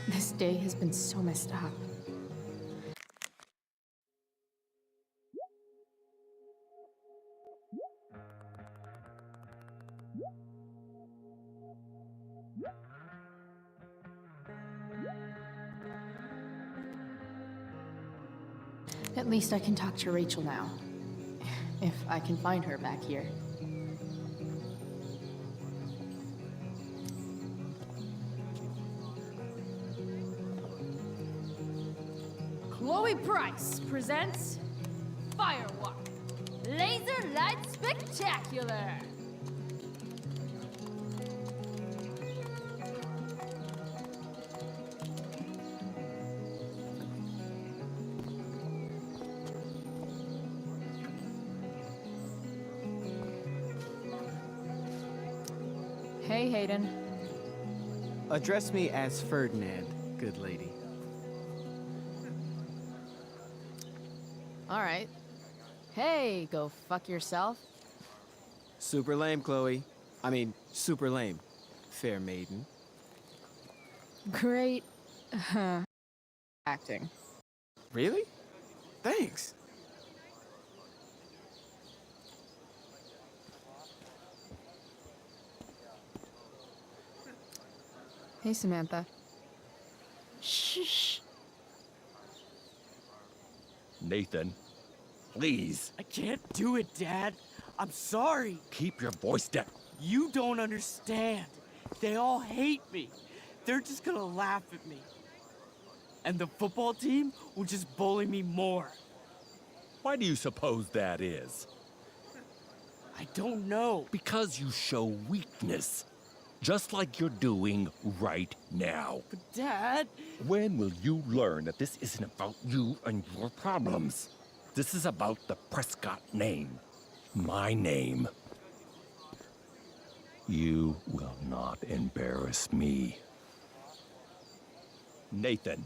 This day has been so messed up. At least I can talk to Rachel now. If I can find her back here. Chloe Price presents Firewalk Laser Light Spectacular. Hey, Hayden. Address me as Ferdinand, good lady. Alright. Hey, go fuck yourself. Super lame, Chloe. I mean, super lame. Fair maiden. Great acting. Really? Thanks. Hey, Samantha. Shh. Nathan, please, I can't do it, Dad. I'm sorry. keep your voice down. You don't understand. They all hate me. They're just gonna laugh at me. And the football team will just bully me more. Why do you suppose that is? I don't know. Because you show weakness, just like you're doing right now. But Dad, When will you learn that this isn't about you and your problems? This is about the Prescott name. My name. You will not embarrass me. Nathan.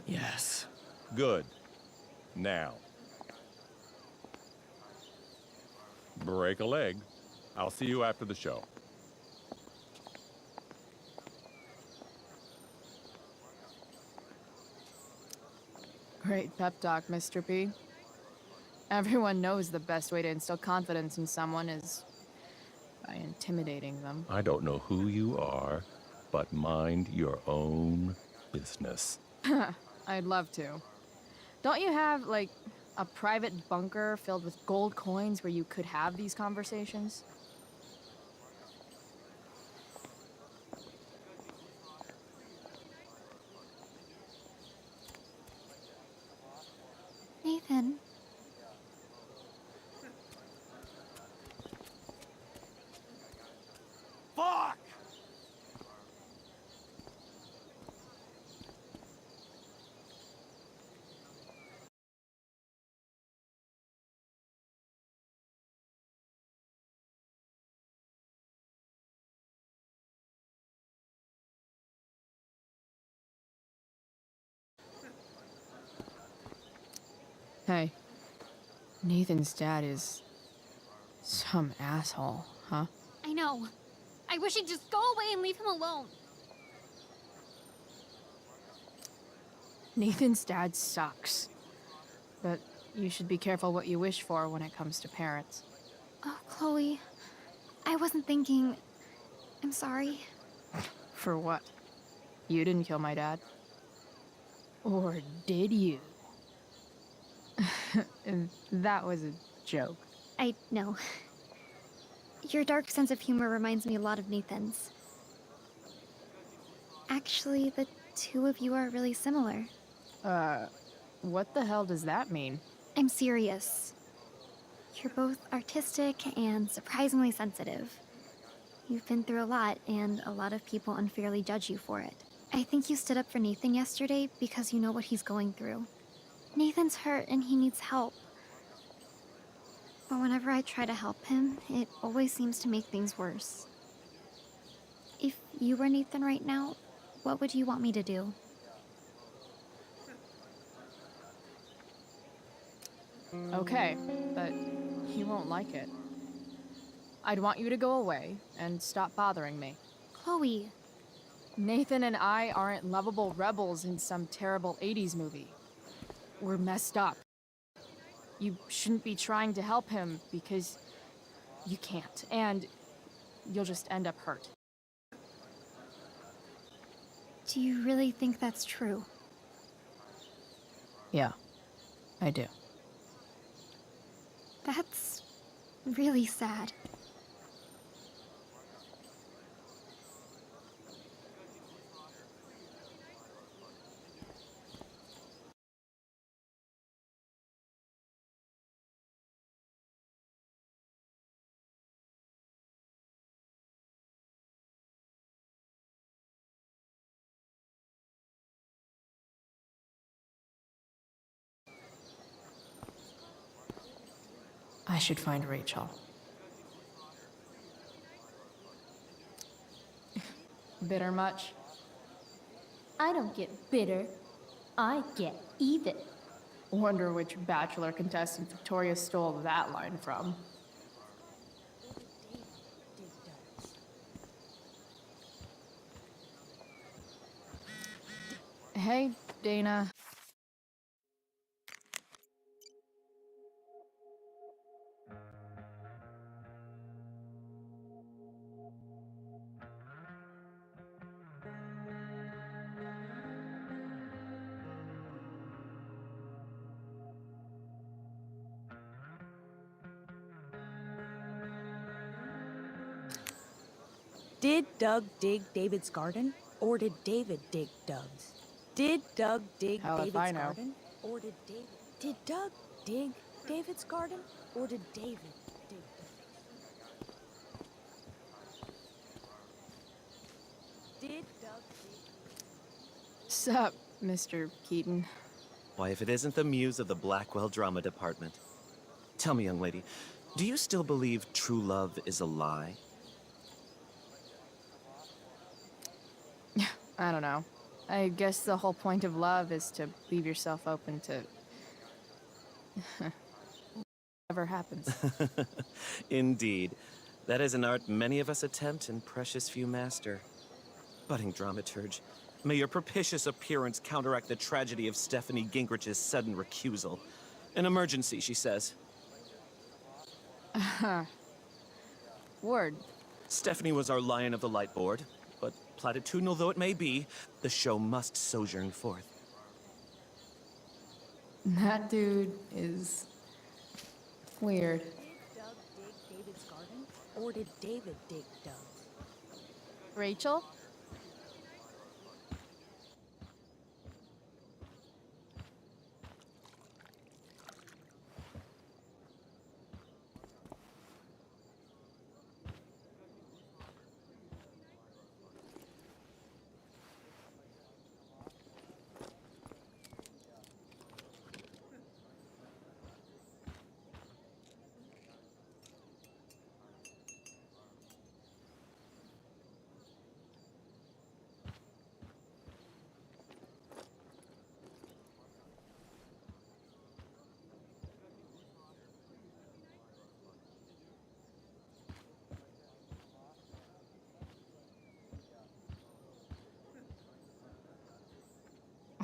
yes. Good. Now. Break a leg. I'll see you after the show. Great pep talk, Mr. P. Everyone knows the best way to instill confidence in someone is by intimidating them. I don't know who you are, but mind your own business. I'd love to. Don't you have, like, a private bunker filled with gold coins where you could have these conversations? Nathan. Fuck! Hey, Nathan's dad is some asshole, huh? I know. I wish he'd just go away and leave him alone. Nathan's dad sucks. But you should be careful what you wish for when it comes to parents. Oh, Chloe. I wasn't thinking. I'm sorry. For what? You didn't kill my dad? Or did you? That was a joke. I know. Your dark sense of humor reminds me a lot of Nathan's. Actually, the two of you are really similar. What the hell does that mean? I'm serious. You're both artistic and surprisingly sensitive. You've been through a lot, and a lot of people unfairly judge you for it. I think you stood up for Nathan yesterday because you know what he's going through. Nathan's hurt and he needs help. But whenever I try to help him, it always seems to make things worse. If you were Nathan right now, what would you want me to do? Okay, but he won't like it. I'd want you to go away and stop bothering me. Chloe, Nathan and I aren't lovable rebels in some terrible 80s movie. We're messed up. You shouldn't be trying to help him because you can't, and you'll just end up hurt. Do you really think that's true? Yeah, I do. That's really sad. I should find Rachel. Bitter much? I don't get bitter. I get even. Wonder which Bachelor contestant Victoria stole that line from. Hey, Dana. Did Doug dig David's garden, or did David dig Doug's? Did Doug dig Hell if David's I know. garden, or did David? Did Doug dig David's garden, or did David dig Doug's? Did Doug dig? Sup, Mr. Keaton? Why, if it isn't the muse of the Blackwell Drama Department. Tell me, young lady, do you still believe true love is a lie? I don't know. I guess the whole point of love is to leave yourself open to whatever happens. Indeed. That is an art many of us attempt and precious few master. Budding dramaturge, may your propitious appearance counteract the tragedy of Stephanie Gingrich's sudden recusal. An emergency, she says. Word. Stephanie was our lion of the light board, but platitudinal though it may be, the show must sojourn forth. That dude is weird. Did Doug dig David's garden, or did David dig Doug's? Rachel?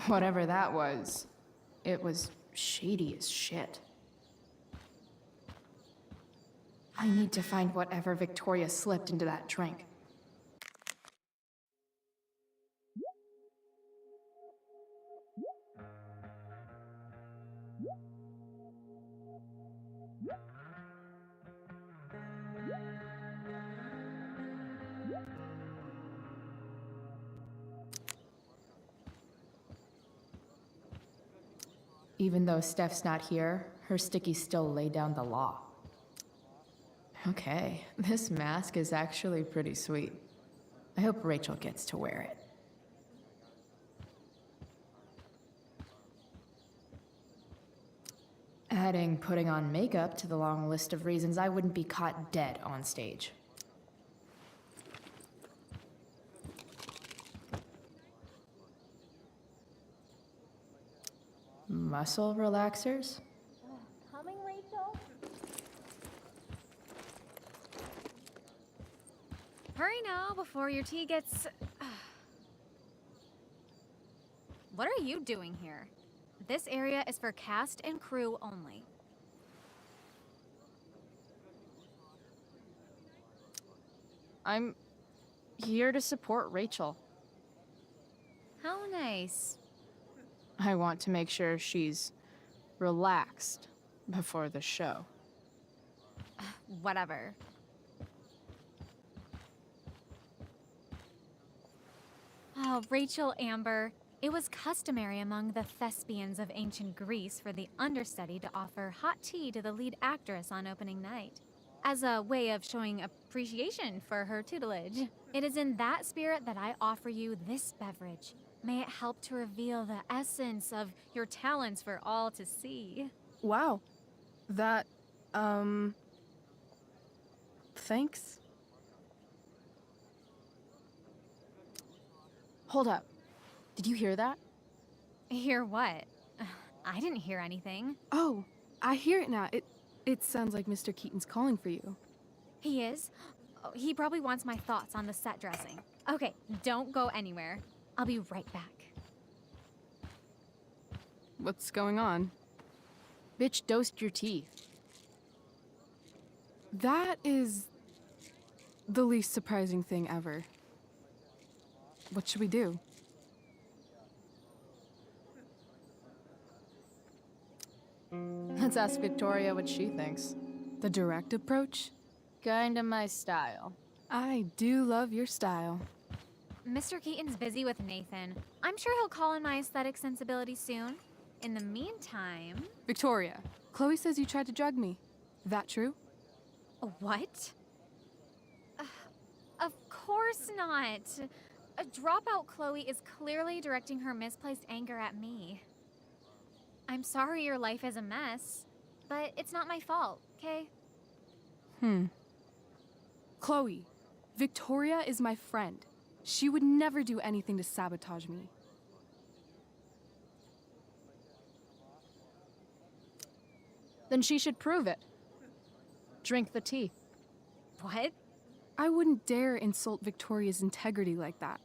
Whatever that was, it was shady as shit. I need to find whatever Victoria slipped into that drink. Even though Steph's not here, her stickies still lay down the law. Okay, this mask is actually pretty sweet. I hope Rachel gets to wear it. Adding putting on makeup to the long list of reasons I wouldn't be caught dead on stage. Muscle relaxers? Coming, Rachel? Hurry now before your tea gets what are you doing here? This area is for cast and crew only. I'm here to support Rachel. How nice. I want to make sure she's relaxed before the show. Whatever. Oh, Rachel Amber. It was customary among the thespians of ancient Greece for the understudy to offer hot tea to the lead actress on opening night, as a way of showing appreciation for her tutelage. It is in that spirit that I offer you this beverage. May it help to reveal the essence of your talents for all to see. Wow. That, thanks. Hold up. Did you hear that? Hear what? I didn't hear anything. Oh, I hear it now. It sounds like Mr. Keaton's calling for you. He is? Oh, he probably wants my thoughts on the set dressing. Okay, don't go anywhere. I'll be right back. What's going on? Bitch, dosed your teeth. That is the least surprising thing ever. What should we do? Let's ask Victoria what she thinks. The direct approach? Kinda my style. I do love your style. Mr. Keaton's busy with Nathan. I'm sure he'll call on my aesthetic sensibility soon. In the meantime... Victoria, Chloe says you tried to drug me. That true? What? Of course not. A dropout Chloe is clearly directing her misplaced anger at me. I'm sorry your life is a mess, but it's not my fault, okay? Chloe, Victoria is my friend. She would never do anything to sabotage me. Then she should prove it. Drink the tea. What? I wouldn't dare insult Victoria's integrity like that.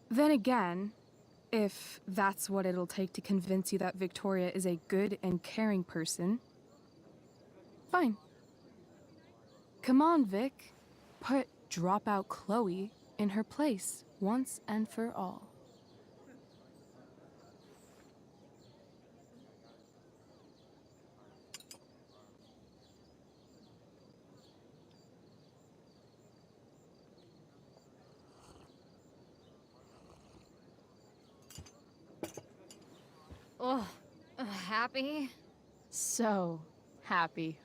Then again, if that's what it'll take to convince you that Victoria is a good and caring person, fine. Come on, Vic. Put dropout Chloe in her place once and for all. Ugh. Happy? So happy.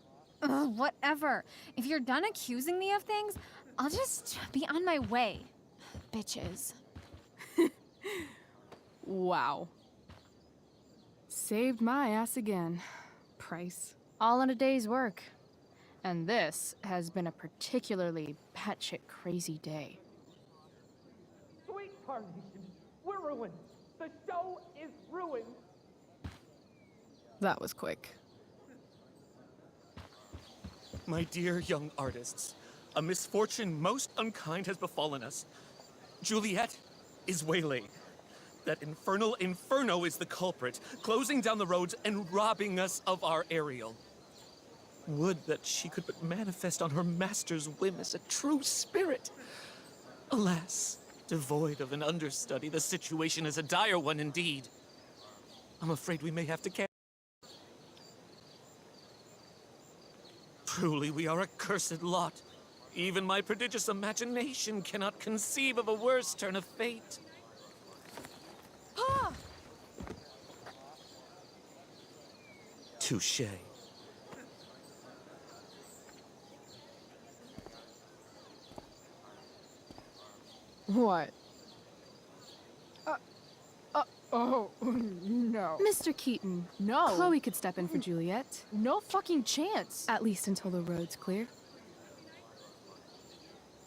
Ugh, whatever. If you're done accusing me of things, I'll just be on my way. Bitches. Wow. Saved my ass again. Price. All in a day's work. And this has been a particularly batshit crazy day. Sweet Carnation, we're ruined. The show is ruined. That was quick. My dear young artists, a misfortune most unkind has befallen us. Juliet is waylaid. That infernal inferno is the culprit, closing down the roads and robbing us of our Ariel. Would that she could but manifest on her master's whim as a true spirit. Alas, devoid of an understudy, the situation is a dire one indeed. I'm afraid we may have to cancel. Truly, we are a cursed lot. Even my prodigious imagination cannot conceive of a worse turn of fate. Touché. What? Oh, no. Mr. Keaton. No. Chloe could step in for Juliet. No fucking chance. At least until the road's clear.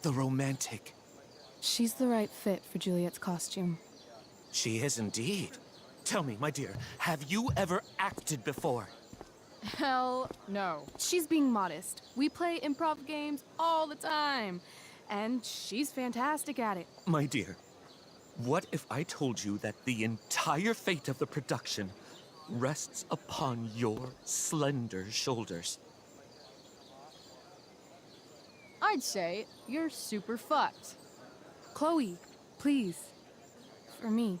The romantic. She's the right fit for Juliet's costume. She is indeed. Tell me, my dear, have you ever acted before? Hell no. She's being modest. We play improv games all the time. And she's fantastic at it. My dear, What if I told you that the entire fate of the production rests upon your slender shoulders? I'd say you're super fucked. Chloe, please. For me.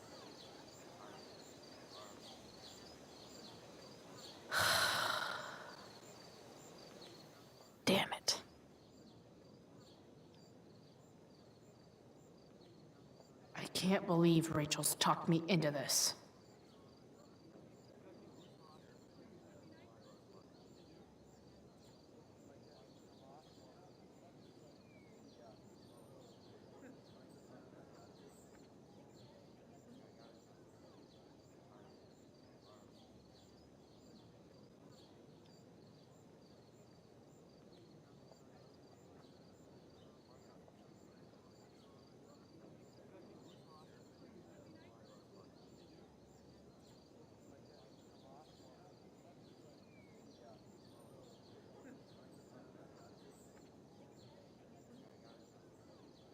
Damn it. I can't believe Rachel's talked me into this.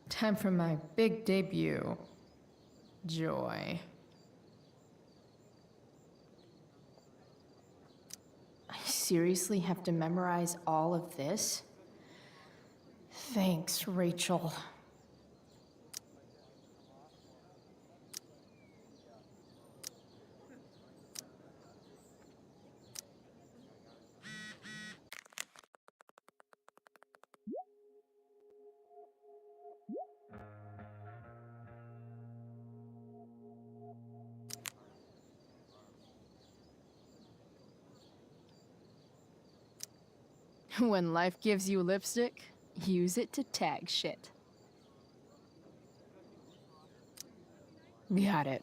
Time for my big debut. Joy. I seriously have to memorize all of this? Thanks, Rachel. When life gives you lipstick, use it to tag shit. Got it.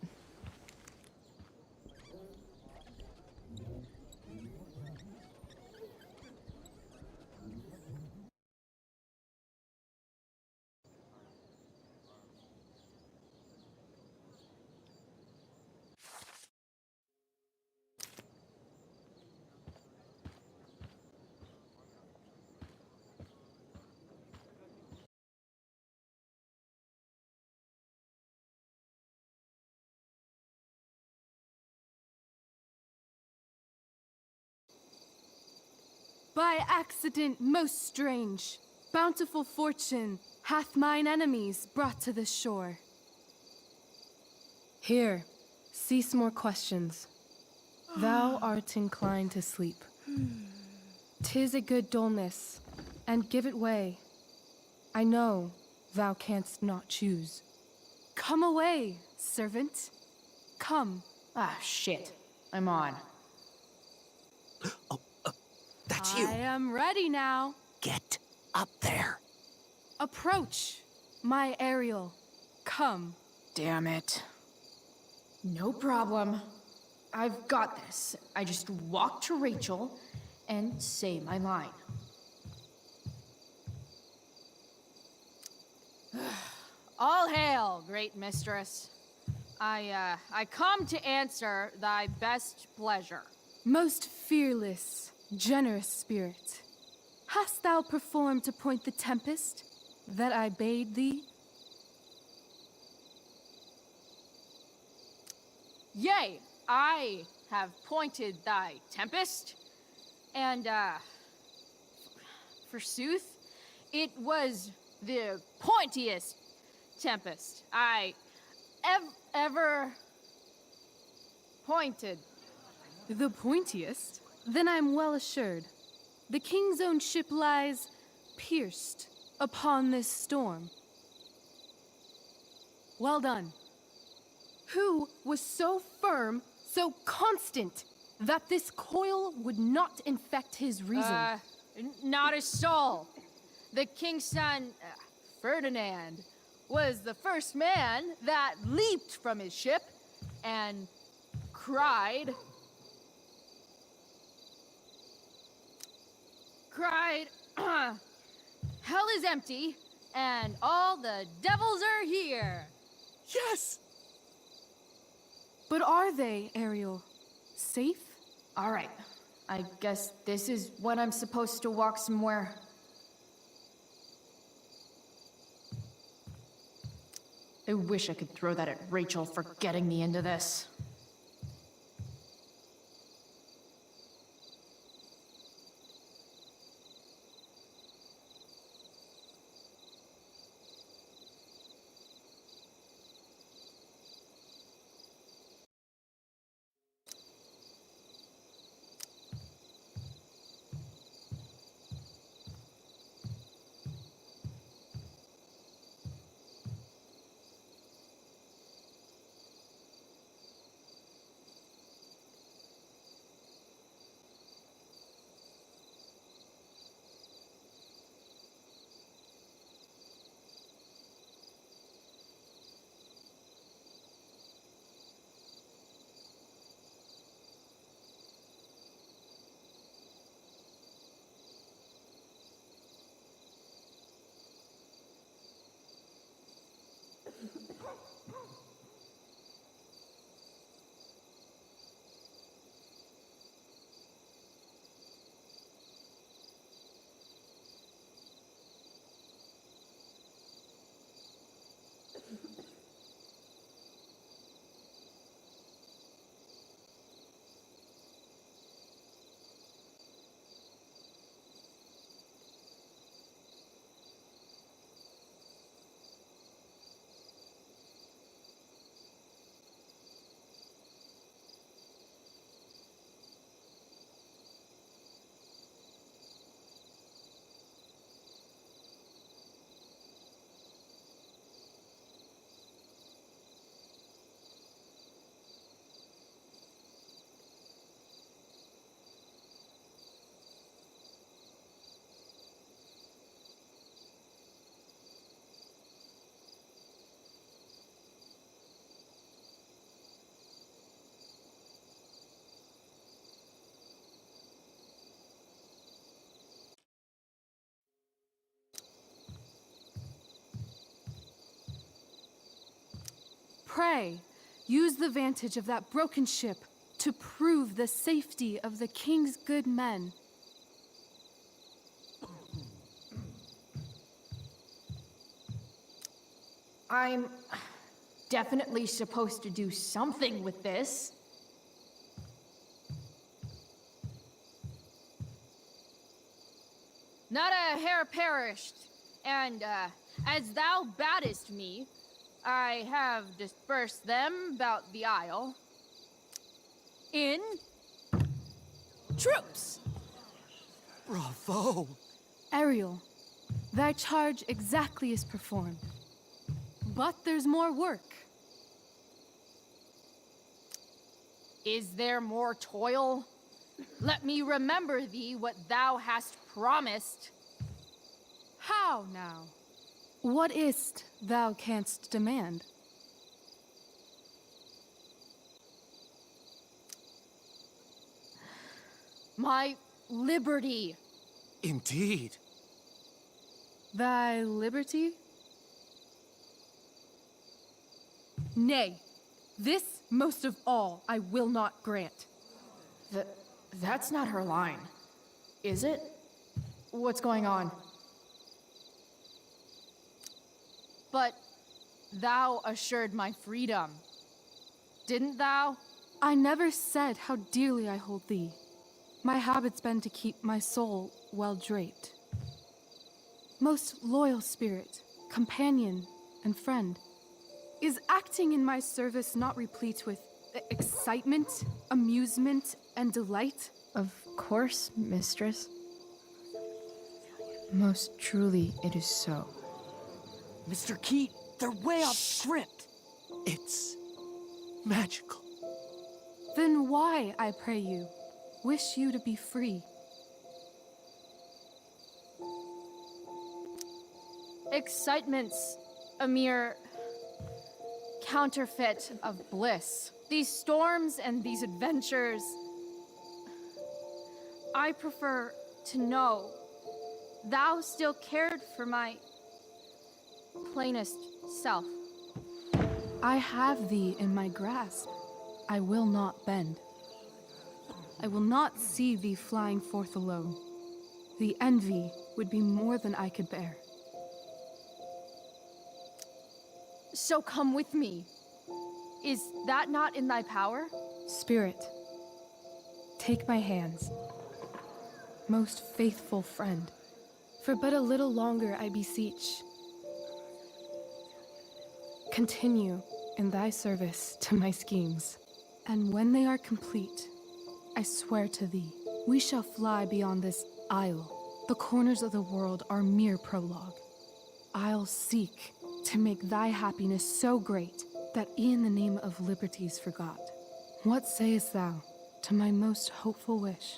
By accident most strange, bountiful fortune hath mine enemies brought to this shore. Here, cease more questions. Thou art inclined to sleep. 'Tis a good dullness, and give it way. I know thou canst not choose. Come away, servant. Come. Ah, shit. I'm on. That's you. I am ready now. Get up there. Approach, my Ariel. Come. Damn it. No problem. I've got this. I just walk to Rachel and say my line. All hail, great mistress. I come to answer thy best pleasure. Most fearless, generous spirit, hast thou performed to point the tempest that I bade thee? Yea, I have pointed thy tempest, and, forsooth, it was the pointiest tempest I ever pointed. The pointiest? Then I'm well assured. The king's own ship lies pierced upon this storm. Well done. Who was so firm, so constant, that this coil would not infect his reason? Not a soul. The king's son, Ferdinand, was the first man that leaped from his ship and cried, hell is empty, and all the devils are here. Yes! But are they, Ariel? Safe? All right, I guess this is when I'm supposed to walk somewhere. I wish I could throw that at Rachel for getting me into this. Pray, use the vantage of that broken ship to prove the safety of the king's good men. I'm definitely supposed to do something with this. Not a hair perished, and as thou baddest me, I have dispersed them about the isle in troops. Bravo! Ariel, thy charge exactly is performed. But there's more work. Is there more toil? Let me remember thee what thou hast promised. How now? What is't thou canst demand? My liberty. Indeed. Thy liberty? Nay, this most of all I will not grant. That's not her line, is it? What's going on? But thou assured my freedom, didn't thou? I never said how dearly I hold thee. My habit's been to keep my soul well draped. Most loyal spirit, companion, and friend, is acting in my service not replete with excitement, amusement, and delight? Of course, mistress. Most truly it is so. Mr. Keat, they're way off script. It's magical. Then why, I pray you, wish you to be free? Excitement's a mere counterfeit of bliss. These storms and these adventures, I prefer to know thou still cared for my plainest self. I have thee in my grasp. I will not bend. I will not see thee flying forth alone. The envy would be more than I could bear. So come with me. Is that not in thy power? Spirit, take my hands. Most faithful friend, for but a little longer I beseech. Continue in thy service to my schemes, and when they are complete, I swear to thee, we shall fly beyond this isle. The corners of the world are mere prologue. I'll seek to make thy happiness so great that e'en the name of liberty's forgot. What sayest thou to my most hopeful wish?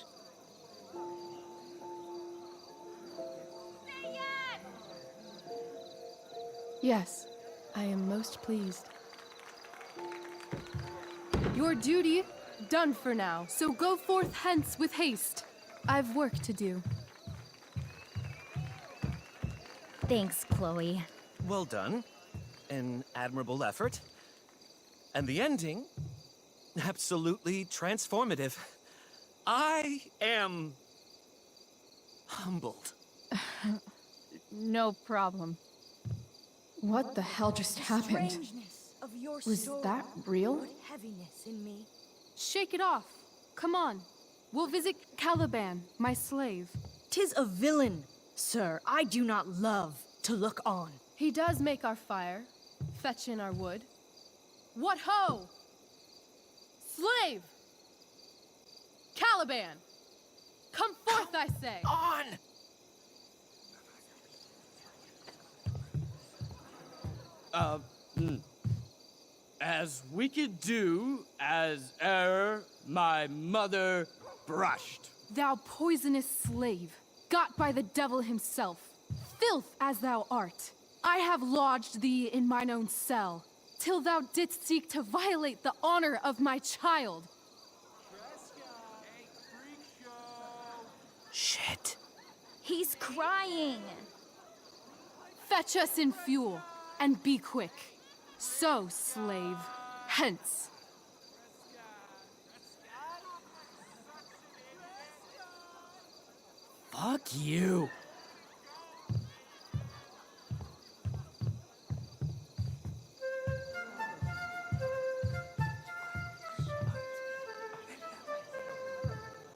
Yes, I am most pleased. Your duty done for now, so go forth hence with haste. I've work to do. Thanks, Chloe. Well done. An admirable effort. And the ending, absolutely transformative. I am humbled. No problem. What the hell just happened? Strangeness of your Was soul that real? put heaviness in me. Shake it off. Come on. We'll visit Caliban, my slave. 'Tis a villain, sir. I do not love to look on. He does make our fire, fetch in our wood. What ho! Slave! Caliban! Come forth, I say! On! As we could do as my mother brushed. Thou poisonous slave, got by the devil himself, filth as thou art, I have lodged thee in mine own cell, till thou didst seek to violate the honor of my child. Shit. He's crying. Fetch us in fuel, and be quick. So, slave, hence. Fuck you.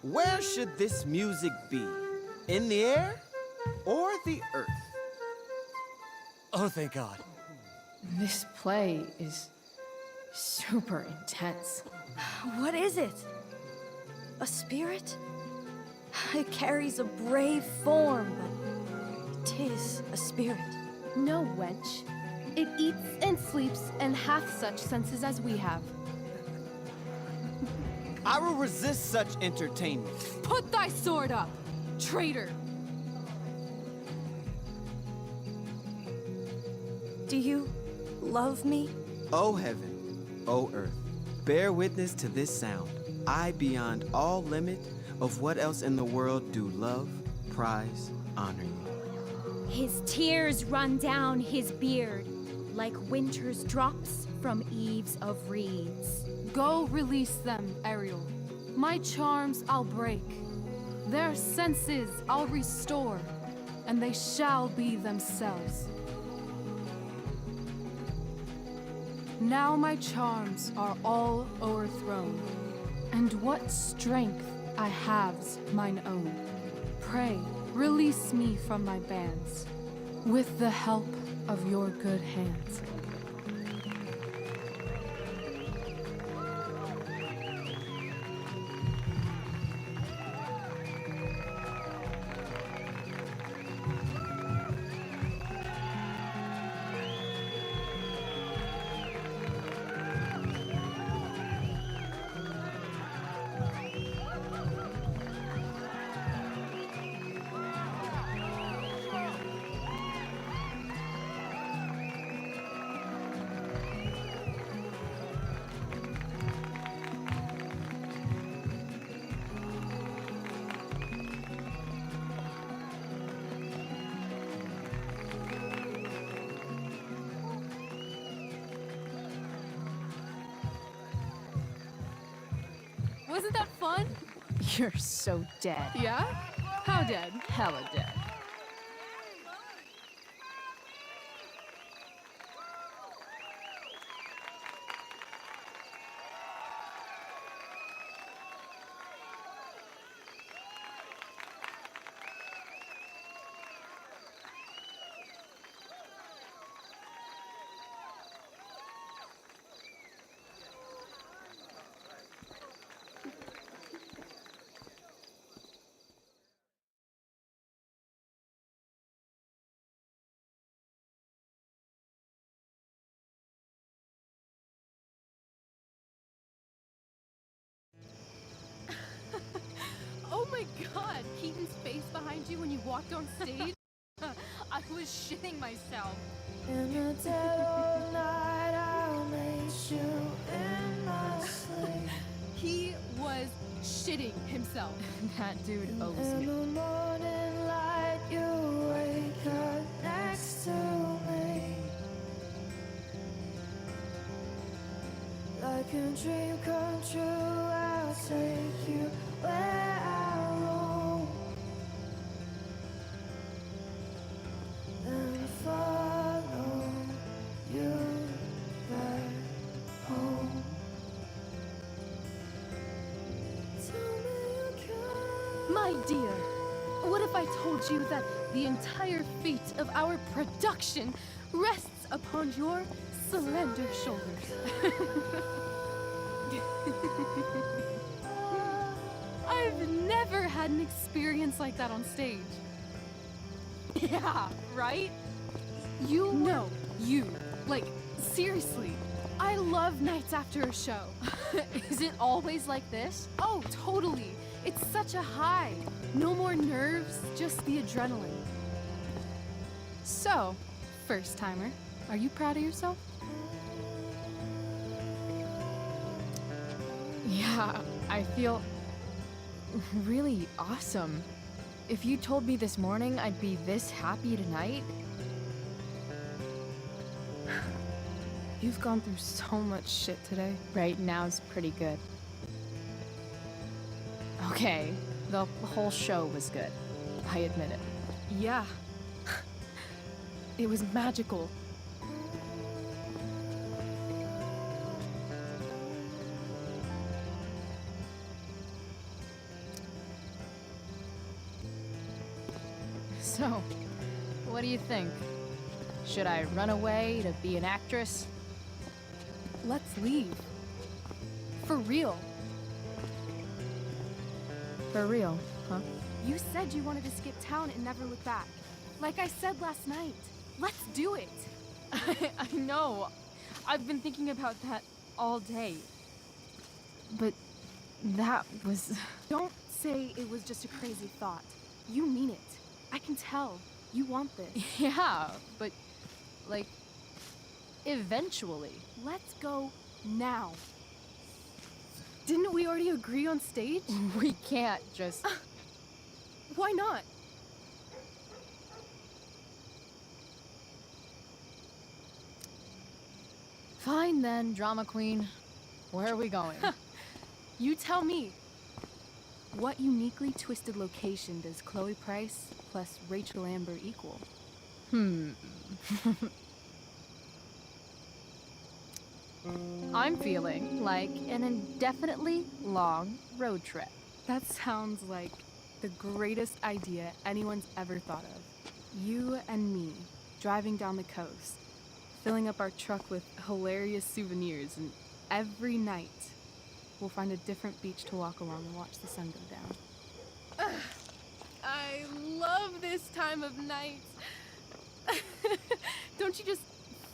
Where should this music be? In the air or the earth? Oh, thank God. This play is super intense. What is it? A spirit? It carries a brave form, but 'tis a spirit. No, wench. It eats and sleeps and hath such senses as we have. I will resist such entertainment. Put thy sword up, traitor! Do you love me? O heaven, O earth, bear witness to this sound. I, beyond all limit of what else in the world do love, prize, honor you. His tears run down his beard like winter's drops from eaves of reeds. Go release them, Ariel. My charms I'll break. Their senses I'll restore, and they shall be themselves. Now my charms are all o'erthrown, and what strength I have's mine own. Pray, release me from my bands, with the help of your good hands. Wasn't that fun? You're so dead. Yeah? How dead? Hella dead. my god! Keaton's face behind you when you walked on stage? I was shitting myself. In the dead of night, I'll meet you in my sleep. He was shitting himself. That dude owes In me. the morning light, you wake up next to me. Like a dream come true, I'll take you where I roam. Then follow you back home. Tell me you can. My dear, what if I told you that the entire fate of our production rests upon your slender shoulders? I've never had an experience like that on stage. Yeah, right? You know, you. Like, seriously. I love nights after a show. Is it always like this? Oh, totally. It's such a high. No more nerves, just the adrenaline. So, first timer, are you proud of yourself? Yeah, I feel really awesome. If you told me this morning I'd be this happy tonight, You've gone through so much shit today. right now's pretty good. Okay, the whole show was good. I admit it. Yeah. It was magical. So, what do you think? Should I run away to be an actress? Let's leave. For real. For real, huh? You said you wanted to skip town and never look back. Like I said last night. Let's do it. I know. I've been thinking about that all day. But that was... Don't say it was just a crazy thought. You mean it. I can tell. You want this. Yeah, but, like, eventually. Let's go now. Didn't we already agree on stage? We can't just... Why not? Fine then, drama queen. Where are we going? You tell me. What uniquely twisted location does Chloe Price plus Rachel Amber equal? I'm feeling like an indefinitely long road trip. That sounds like the greatest idea anyone's ever thought of. You and me, driving down the coast, filling up our truck with hilarious souvenirs, and every night we'll find a different beach to walk along and watch the sun go down. I love this time of night. Don't you just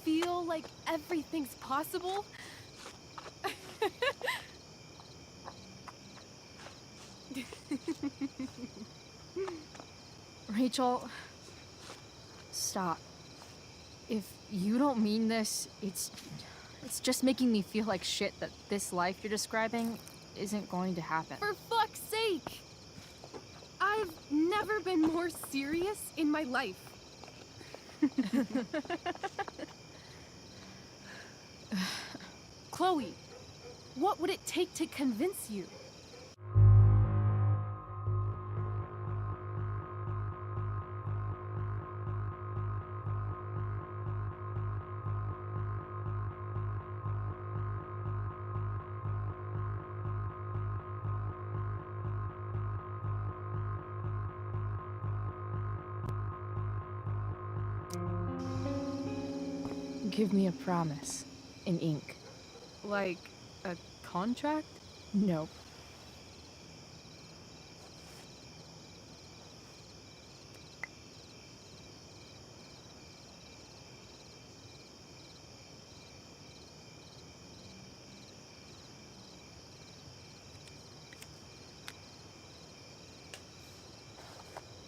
feel like everything's possible? Rachel, stop. If you don't mean this, it's just making me feel like shit that this life you're describing isn't going to happen. For fuck's sake! I've never been more serious in my life. Chloe, what would it take to convince you? Give me a promise. In ink. Like a contract? Nope.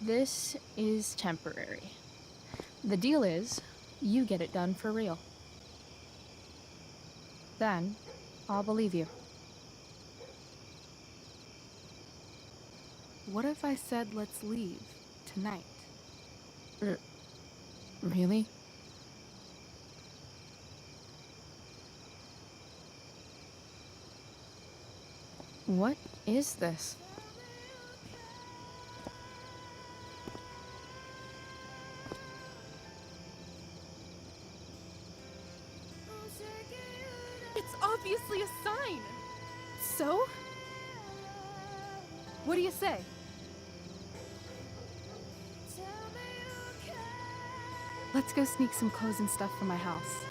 This is temporary. The deal is, you get it done for real. Then, I'll believe you. What if I said let's leave tonight? Really? What is this? It's obviously a sign! So? What do you say? Let's go sneak some clothes and stuff from my house.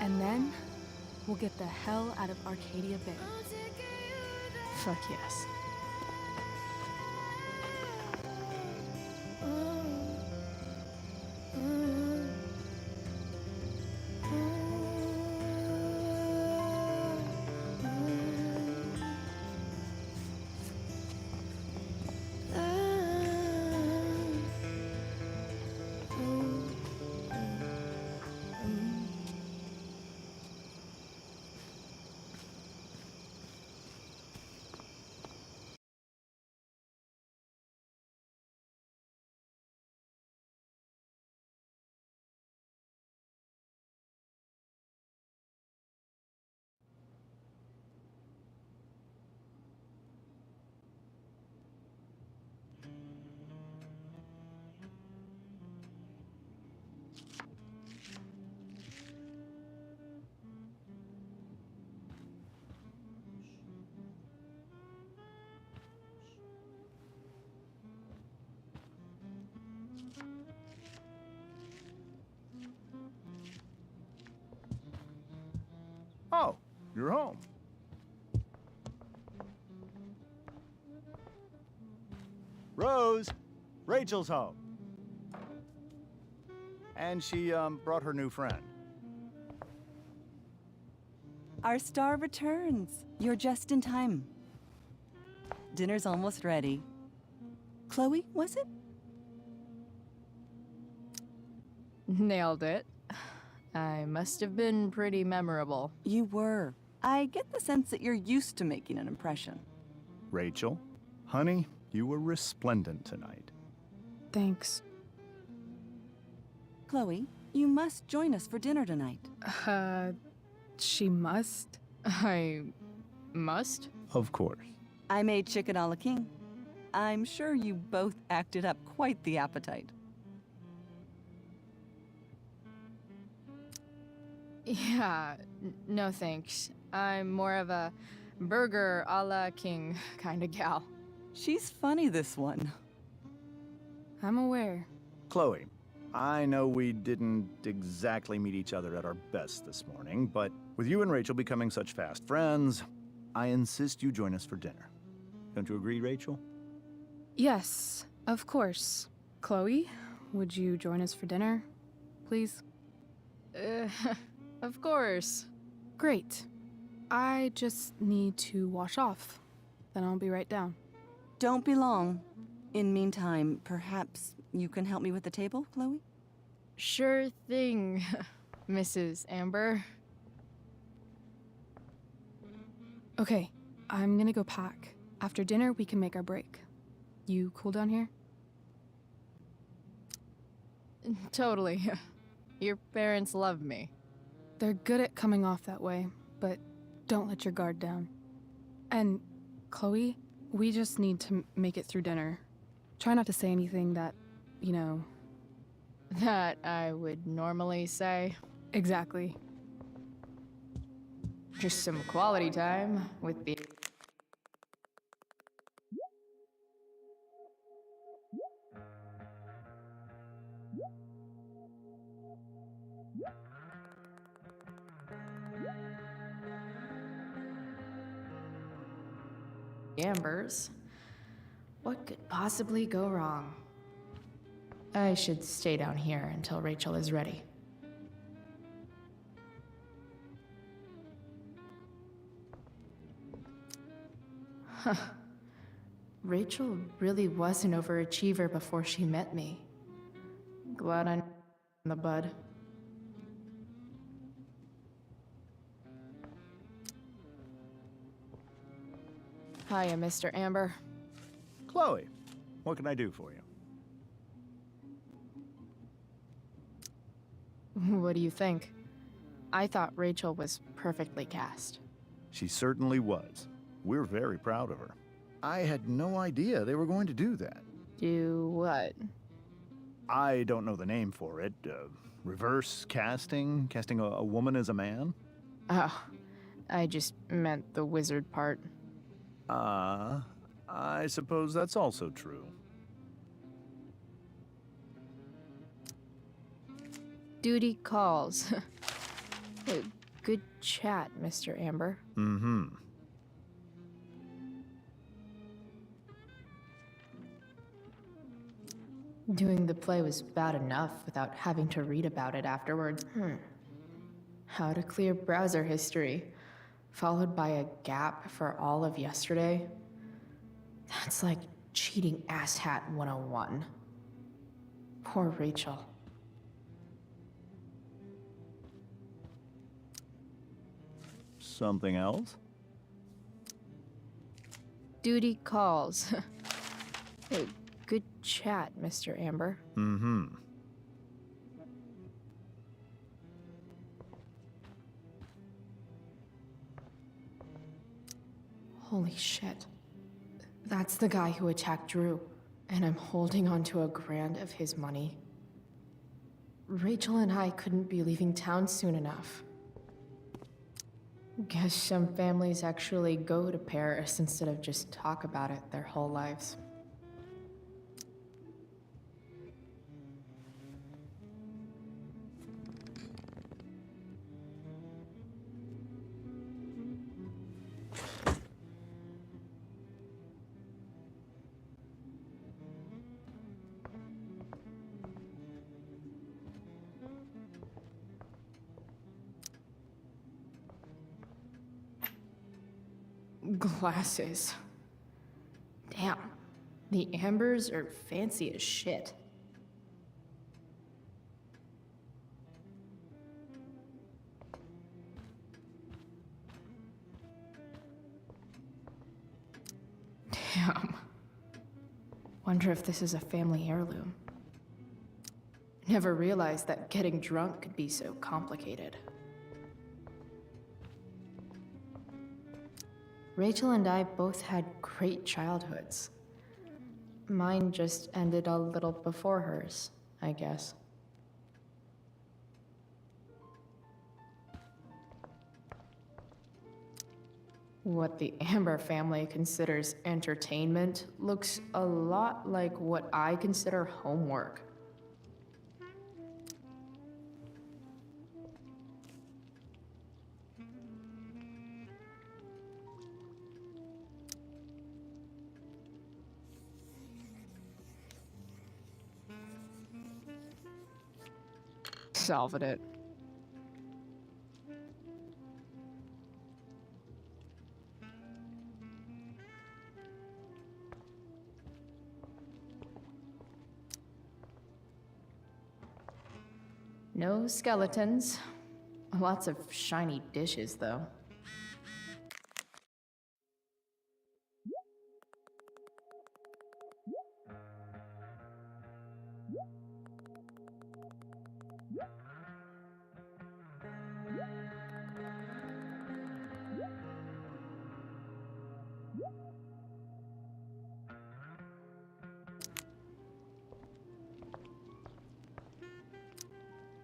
And then, we'll get the hell out of Arcadia Bay. Fuck yes. Oh, you're home. Rose, Rachel's home. And she, brought her new friend. Our star returns. You're just in time. Dinner's almost ready. Chloe, was it? Nailed it. I must have been pretty memorable. You were. I get the sense that you're used to making an impression. Rachel, honey, you were resplendent tonight. Thanks. Chloe, you must join us for dinner tonight. She must? I must? Of course. I made chicken a la king. I'm sure you both acted up quite the appetite. Yeah, no thanks. I'm more of a burger a la king kind of gal. She's funny, this one. I'm aware. Chloe, I know we didn't exactly meet each other at our best this morning, but with you and Rachel becoming such fast friends, I insist you join us for dinner. Don't you agree, Rachel? Yes, of course. Chloe, would you join us for dinner, please? Of course. Great. I just need to wash off. Then I'll be right down. Don't be long. In meantime, perhaps you can help me with the table, Chloe? Sure thing, Mrs. Amber. Okay, I'm gonna go pack. After dinner, we can make our break. You cool down here? Totally. Your parents love me. They're good at coming off that way, but don't let your guard down. And, Chloe, we just need to make it through dinner. Try not to say anything that, you know... That I would normally say. Exactly. Just some quality time with the... Ambers. What could possibly go wrong? I should stay down here until Rachel is ready. Huh. Rachel really was an overachiever before she met me. Glad I in the bud. Hiya, Mr. Amber. Chloe, what can I do for you? What do you think? I thought Rachel was perfectly cast. She certainly was. We're very proud of her. I had no idea they were going to do that. Do what? I don't know the name for it. Reverse casting? Casting a woman as a man? Oh, I just meant the wizard part. I suppose that's also true. Duty calls. Good chat, Mr. Amber. Mm-hmm. Doing the play was bad enough without having to read about it afterwards. How to clear browser history, followed by a gap for all of yesterday. That's like cheating asshat 101. Poor Rachel. Something else? Duty calls. Good chat, Mr. Amber. Mm-hmm. Holy shit. That's the guy who attacked Drew, and I'm holding onto a grand of his money. Rachel and I couldn't be leaving town soon enough. Guess some families actually go to Paris instead of just talk about it their whole lives. Glasses. Damn. The Ambers are fancy as shit. Damn. Wonder if this is a family heirloom. Never realized that getting drunk could be so complicated. Rachel and I both had great childhoods. Mine just ended a little before hers, I guess. What the Amber family considers entertainment looks a lot like what I consider homework. Solving it. No skeletons. Lots of shiny dishes, though.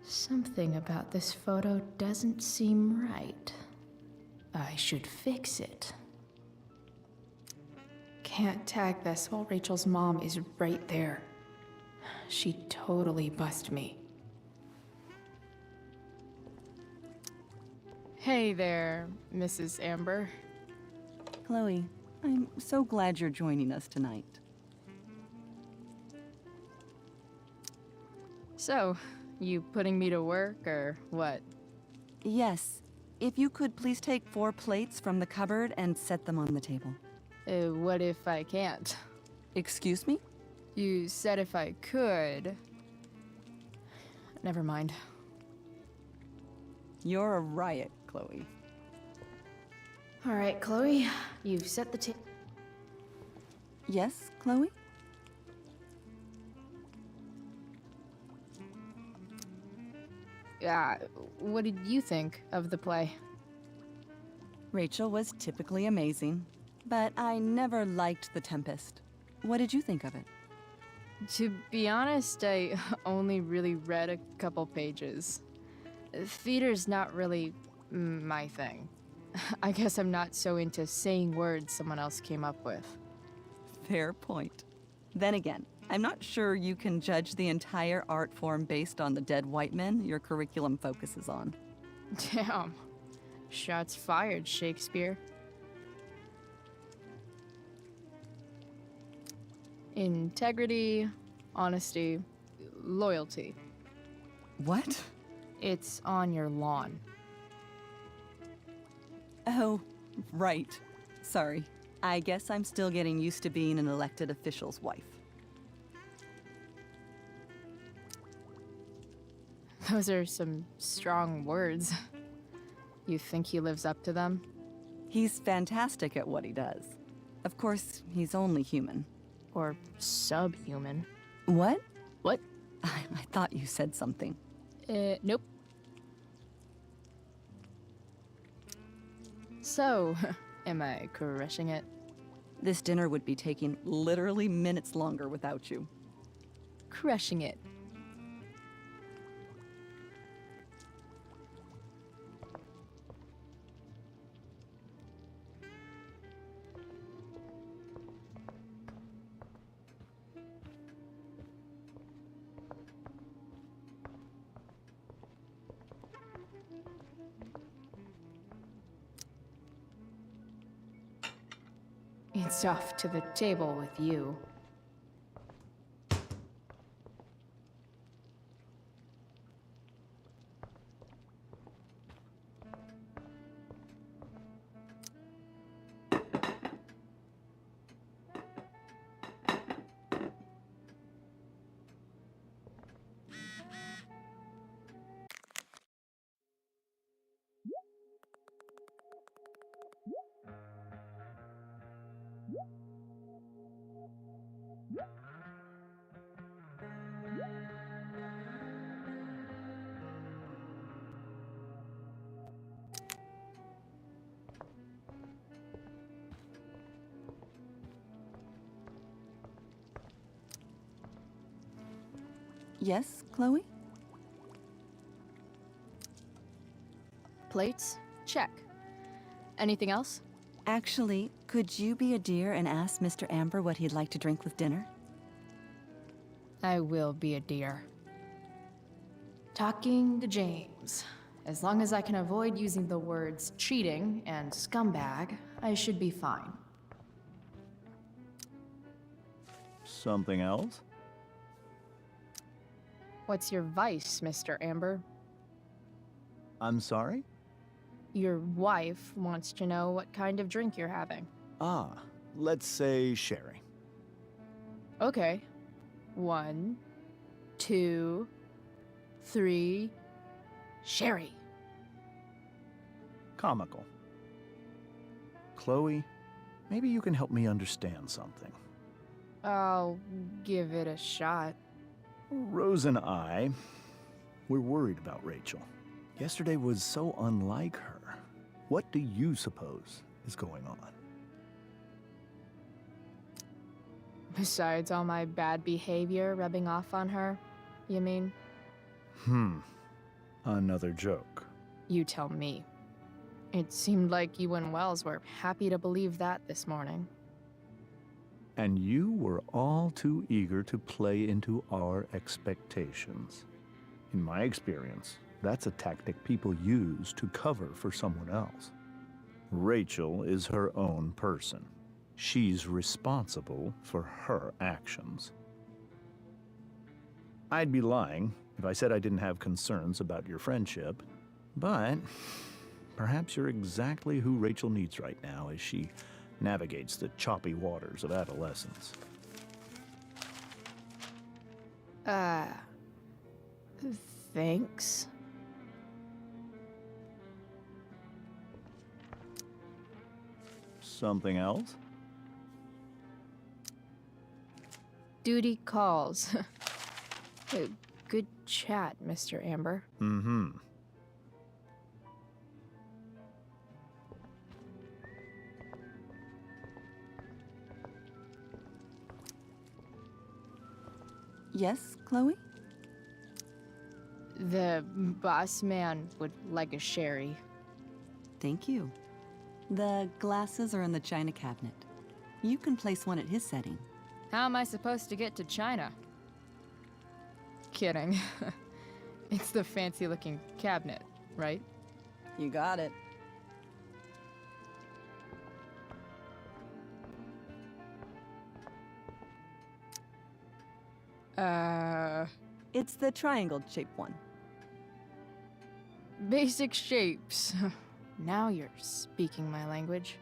Something about this photo doesn't seem right. I should fix it. Can't tag this while Rachel's mom is right there. She totally bust me. Hey there, Mrs. Amber. Chloe, I'm so glad you're joining us tonight. So, you putting me to work, or what? Yes. If you could please take 4 plates from the cupboard and set them on the table. What if I can't? Excuse me? You said if I could. Never mind. You're a riot, Chloe. All right, Chloe, you've set the table. Yes, Chloe? What did you think of the play? Rachel was typically amazing, but I never liked The Tempest. What did you think of it? To be honest, I only really read a couple pages. Theater's not really my thing. I guess I'm not so into saying words someone else came up with. Fair point. Then again, I'm not sure you can judge the entire art form based on the dead white men your curriculum focuses on. Damn. Shots fired, Shakespeare. Integrity, honesty, loyalty. What? It's on your lawn. Oh, right. Sorry. I guess I'm still getting used to being an elected official's wife. Those are some strong words. You think he lives up to them? He's fantastic at what he does. Of course, he's only human. Or subhuman. What? What? I thought you said something. Nope. So, am I crushing it? This dinner would be taking literally minutes longer without you. Crushing it. It's off to the table with you. Yes, Chloe? Plates? Check. Anything else? Actually, could you be a dear and ask Mr. Amber what he'd like to drink with dinner? I will be a dear. Talking to James. As long as I can avoid using the words cheating and scumbag, I should be fine. Something else? What's your vice, Mr. Amber? I'm sorry? Your wife wants to know what kind of drink you're having. Ah, let's say sherry. Okay. 1, 2, 3. Sherry. Comical. Chloe, maybe you can help me understand something. I'll give it a shot. Rose and I, we're worried about Rachel. Yesterday was so unlike her. What do you suppose is going on? Besides all my bad behavior rubbing off on her, you mean? Another joke. You tell me. It seemed like you and Wells were happy to believe that this morning. And you were all too eager to play into our expectations. In my experience, that's a tactic people use to cover for someone else. Rachel is her own person. She's responsible for her actions. I'd be lying if I said I didn't have concerns about your friendship, but perhaps you're exactly who Rachel needs right now as she navigates the choppy waters of adolescence. Uh, thanks. Something else? Duty calls. Good chat, Mr. Amber. Mm-hmm. Yes, Chloe? The boss man would like a sherry. Thank you. The glasses are in the china cabinet. You can place one at his setting. How am I supposed to get to China? Kidding. It's the fancy-looking cabinet, right? You got it. It's the triangle-shaped one. Basic shapes. Now you're speaking my language.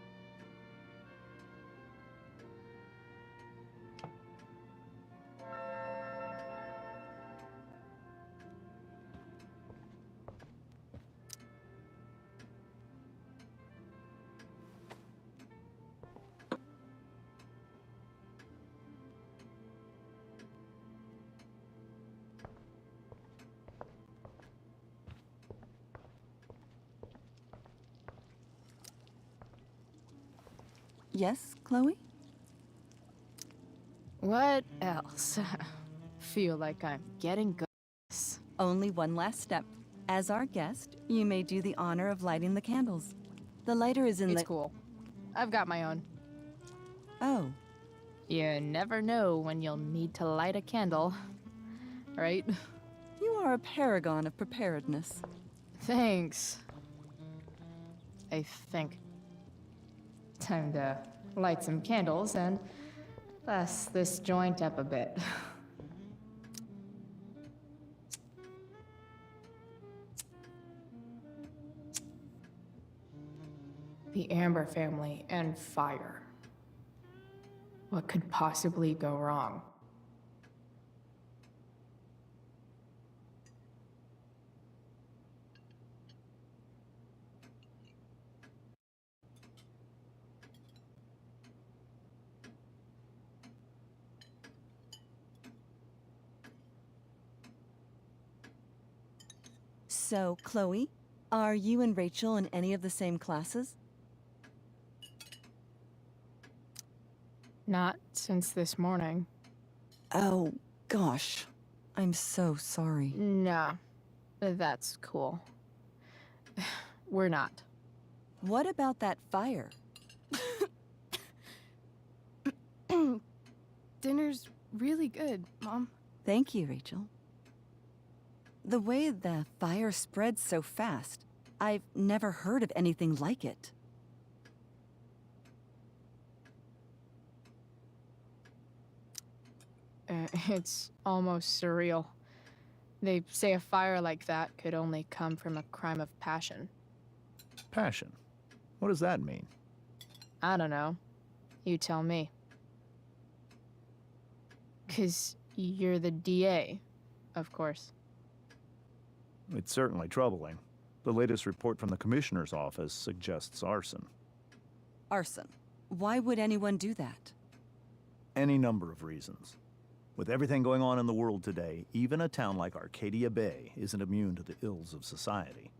Yes, Chloe? What else? Feel like I'm getting good. Only one last step. As our guest, you may do the honor of lighting the candles. The lighter is in It's cool. I've got my own. Oh. You never know when you'll need to light a candle, right? You are a paragon of preparedness. Thanks. I think. Time to light some candles and bless this joint up a bit. The Amber family and fire. What could possibly go wrong? So, Chloe, are you and Rachel in any of the same classes? Not since this morning. Oh, gosh. I'm so sorry. Nah, that's cool. We're not. What about that fire? Dinner's really good, Mom. Thank you, Rachel. The way the fire spreads so fast, I've never heard of anything like it. It's almost surreal. They say a fire like that could only come from a crime of passion. Passion. What does that mean? I don't know. You tell me. 'Cause you're the DA, of course. It's certainly troubling. The latest report from the Commissioner's office suggests arson. Arson. Why would anyone do that? Any number of reasons. With everything going on in the world today, even a town like Arcadia Bay isn't immune to the ills of society.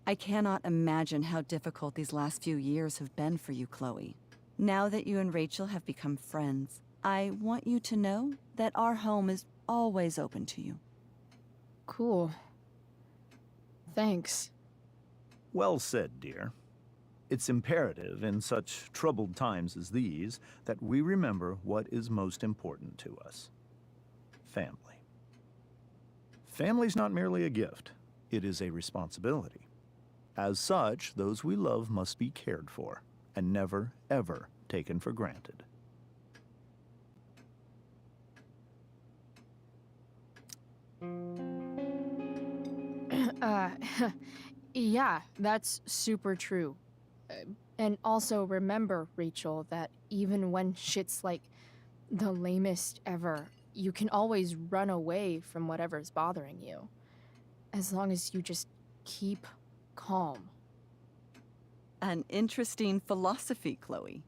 I cannot imagine how difficult these last few years have been for you, Chloe. Now that you and Rachel have become friends, I want you to know that our home is always open to you. Cool. Thanks. Well said, dear. It's imperative in such troubled times as these that we remember what is most important to us. Family. Family's not merely a gift, it is a responsibility. As such, those we love must be cared for and never, ever taken for granted. Yeah, that's super true. And also remember, Rachel, that even when shit's like The lamest ever. You can always run away from whatever's bothering you. As long as you just keep calm. An interesting philosophy, Chloe.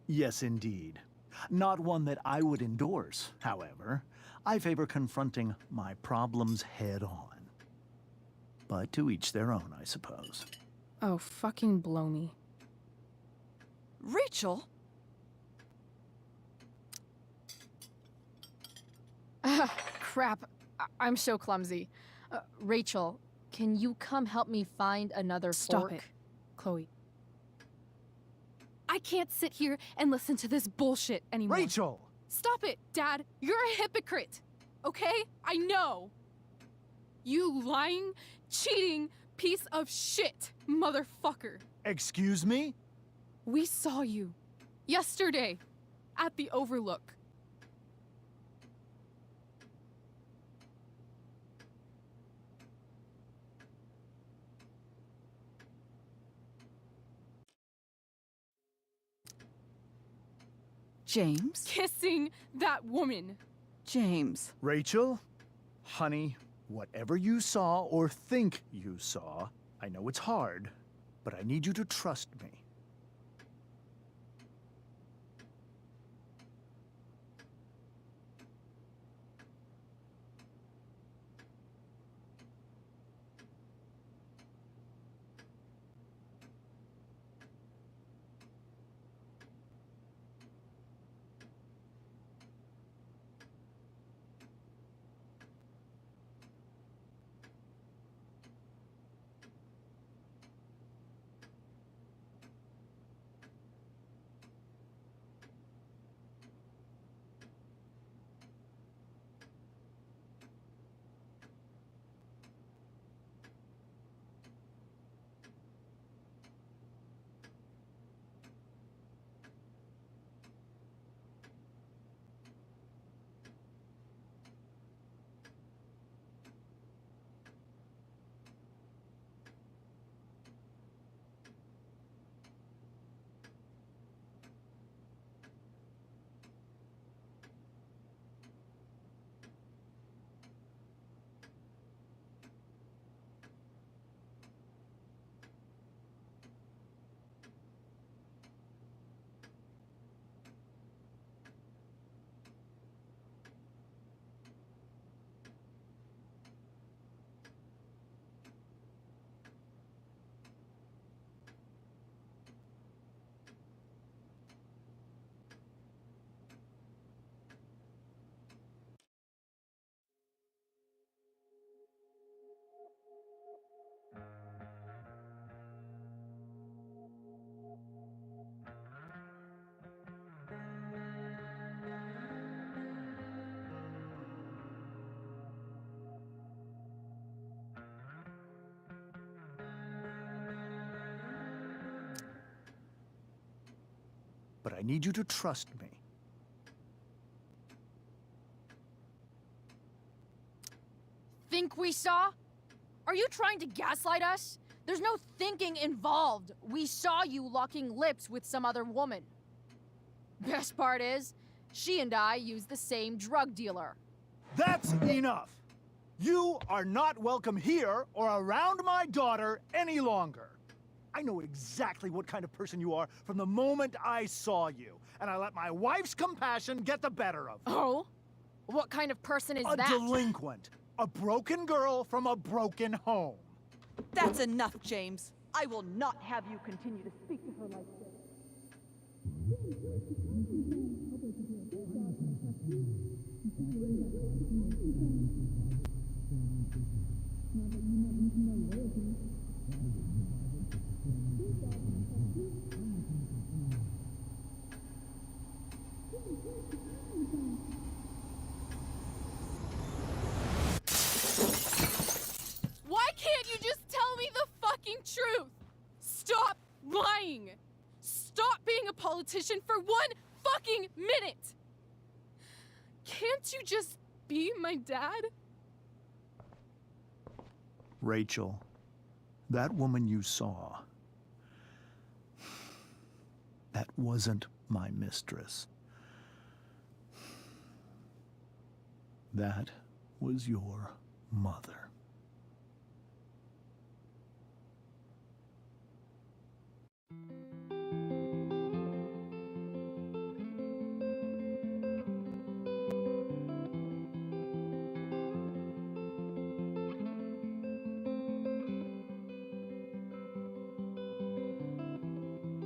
Yes, indeed. Not one that I would endorse, however. I favor confronting my problems head on. But to each their own, I suppose. Oh, fucking blow me. Rachel? Ah, crap. I'm so clumsy. Rachel, can you come help me find another Stop fork? it, Chloe. I can't sit here and listen to this bullshit anymore. Rachel! Stop it, Dad. You're a hypocrite. Okay? I know. You lying, cheating piece of shit, motherfucker. Excuse me? We saw you yesterday at the Overlook. James? Kissing that woman. James. Rachel? Honey, whatever you saw or think you saw, I know it's hard, but I need you to trust me. But I need you to trust me. Think we saw? Are you trying to gaslight us? There's no thinking involved. We saw you locking lips with some other woman. Best part is, she and I use the same drug dealer. That's enough! You are not welcome here or around my daughter any longer. I know exactly what kind of person you are from the moment I saw you, and I let my wife's compassion get the better of me. Oh? What kind of person is A that? delinquent. A broken girl from a broken home. That's enough, James. I will not have you continue to speak to her like this. Why can't you just tell me the fucking truth? Stop lying. Stop being a politician for 1 fucking minute. Can't you just be my dad? Rachel, that woman you saw, that wasn't my mistress. That was your mother.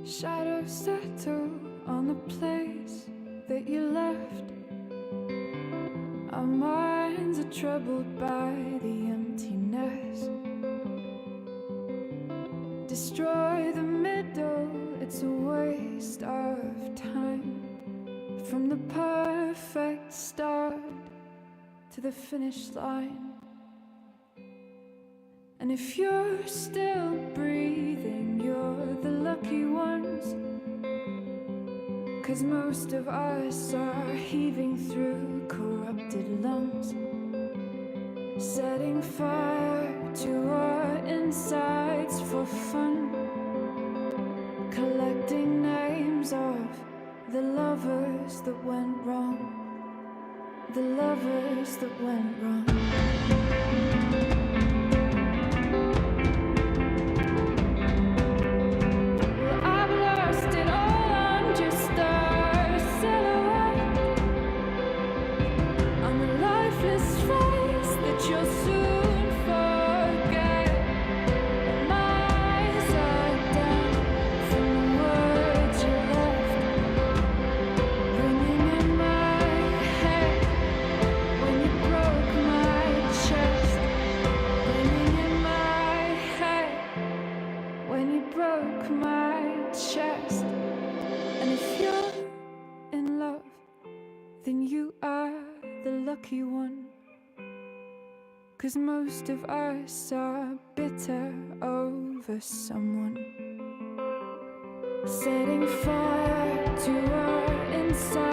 Shadows settle on the place that you left. Our minds are troubled by the emptiness. Destroy the middle, it's a waste of time. From the perfect start to the finish line. And if you're still breathing, you're the lucky ones. 'Cause most of us are heaving through corrupted lungs, setting fire to our insides for fun, collecting names of the lovers that went wrong, the lovers that went wrong. Lucky one, 'cause most of us are bitter over someone, setting fire to our inside.